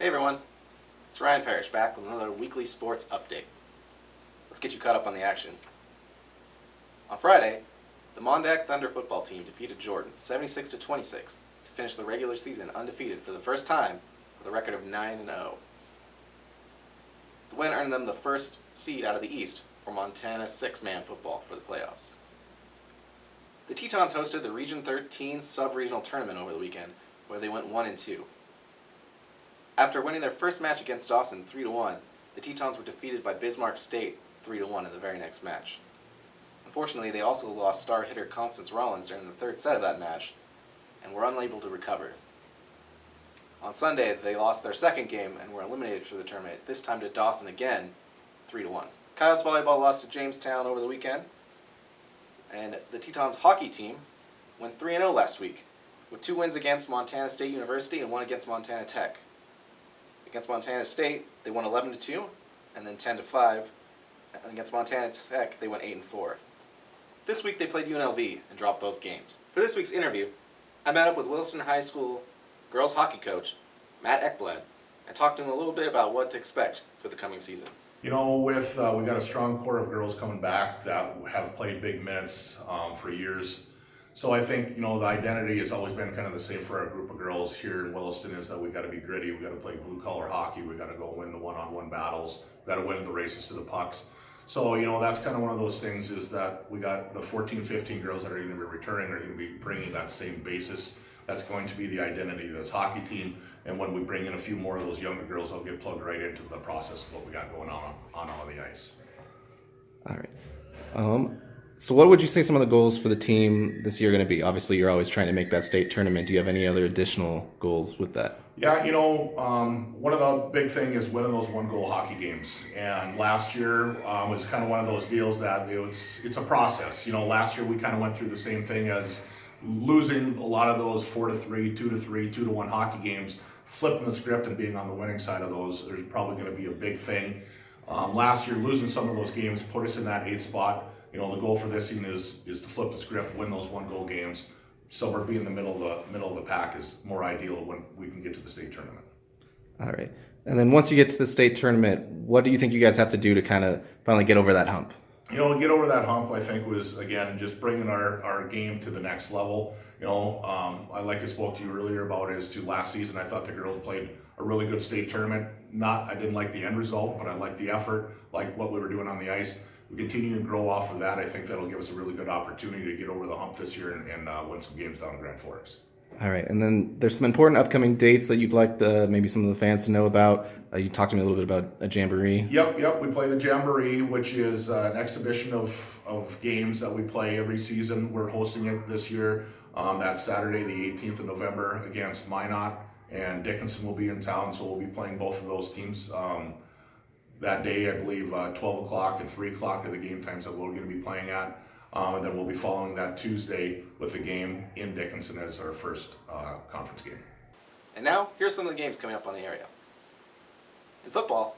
Hey everyone, it's Ryan Parish back with another weekly sports update. Let's get you caught up on the action. On Friday, the Mondack Thunder football team defeated Jordan 76-26 to finish the regular season undefeated for the first time with a record of 9-0. The win earned them the first seed out of the East for Montana's six-man football for the playoffs. The Tetons hosted the Region 13 sub-regional tournament over the weekend, where they went 1-2. After winning their first match against Dawson 3-1, the Tetons were defeated by Bismarck State 3-1 in the very next match. Unfortunately, they also lost star hitter Constance Rollins during the third set of that match and were unable to recover. On Sunday, they lost their second game and were eliminated for the tournament, this time to Dawson again, 3-1. Coyotes volleyball lost to Jamestown over the weekend, and the Tetons hockey team went 3-0 last week, with 2 wins against Montana State University and 1 against Montana Tech. Against Montana State, they won 11-2, and then 10-5. And against Montana Tech, they went 8-4. This week they played UNLV and dropped both games. For this week's interview, I met up with Williston High School girls hockey coach Mat Ekblad and talked to him a little bit about what to expect for the coming season. You know, we got a strong core of girls coming back that have played big minutes for years. So I think, the identity has always been kind of the same for our group of girls here in Williston, is that we got to be gritty, we got to play blue-collar hockey, we got to go win the one-on-one battles, we got to win the races to the pucks. So, that's kind of one of those things, is that we got the 14, 15 girls that are going to be returning, are going to be bringing that same basis. That's going to be the identity of this hockey team. And when we bring in a few more of those younger girls, they'll get plugged right into the process of what we got going on the ice. All right. So what would you say some of the goals for the team this year are going to be? Obviously, you're always trying to make that state tournament. Do you have any other additional goals with that? Yeah, one of the big thing is winning those one-goal hockey games. And last year was kind of one of those deals that it's a process. Last year we kind of went through the same thing as losing a lot of those 4-3, 2-3, 2-1 hockey games, flipping the script and being on the winning side of those. There's probably going to be a big thing. Last year, losing some of those games put us in that 8th spot. The goal for this season is to flip the script, win those one-goal games. Somewhere being in the middle of the pack is more ideal when we can get to the state tournament. All right. And then once you get to the state tournament, what do you think you guys have to do to kind of finally get over that hump? Get over that hump, I think, was, again, just bringing our game to the next level. I spoke to you earlier about is to last season, I thought the girls played a really good state tournament. I didn't like the end result, but I liked the effort, like what we were doing on the ice. We continue to grow off of that. I think that'll give us a really good opportunity to get over the hump this year and win some games down in Grand Forks. All right, and then there's some important upcoming dates that you'd like maybe some of the fans to know about. You talked to me a little bit about a jamboree. Yep. We play the jamboree, which is an exhibition of games that we play every season. We're hosting it this year. That's Saturday, the 18th of November, against Minot, and Dickinson will be in town, so we'll be playing both of those teams. That day, I believe 12 o'clock and 3 o'clock are the game times that we're going to be playing at. And then we'll be following that Tuesday with the game in Dickinson as our first conference game. And now, here's some of the games coming up on the area. In football,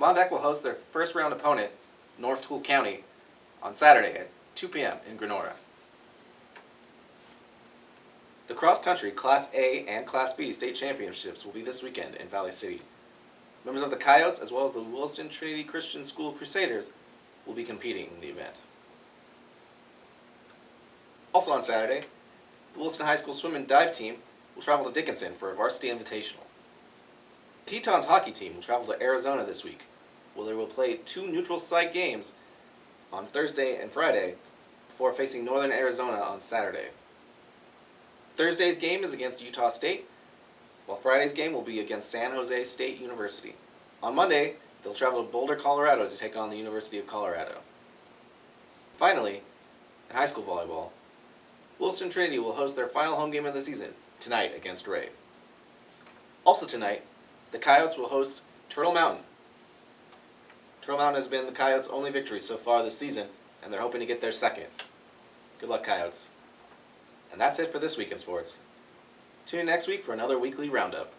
Mondack will host their first round opponent, North Toole County, on Saturday at 2 p.m. in Grenora. The cross-country Class A and Class B state championships will be this weekend in Valley City. Members of the Coyotes, as well as the Williston Trinity Christian School Crusaders, will be competing in the event. Also on Saturday, the Williston High School swim and dive team will travel to Dickinson for a varsity invitational. The Tetons hockey team will travel to Arizona this week, where they will play 2 neutral site games on Thursday and Friday before facing Northern Arizona on Saturday. Thursday's game is against Utah State, while Friday's game will be against San Jose State University. On Monday, they'll travel to Boulder, Colorado to take on the University of Colorado. Finally, in high school volleyball, Williston Trinity will host their final home game of the season tonight against Ray. Also tonight, the Coyotes will host Turtle Mountain. Turtle Mountain has been the Coyotes' only victory so far this season, and they're hoping to get their second. Good luck, Coyotes. And that's it for this week in sports. Tune in next week for another weekly Roundup.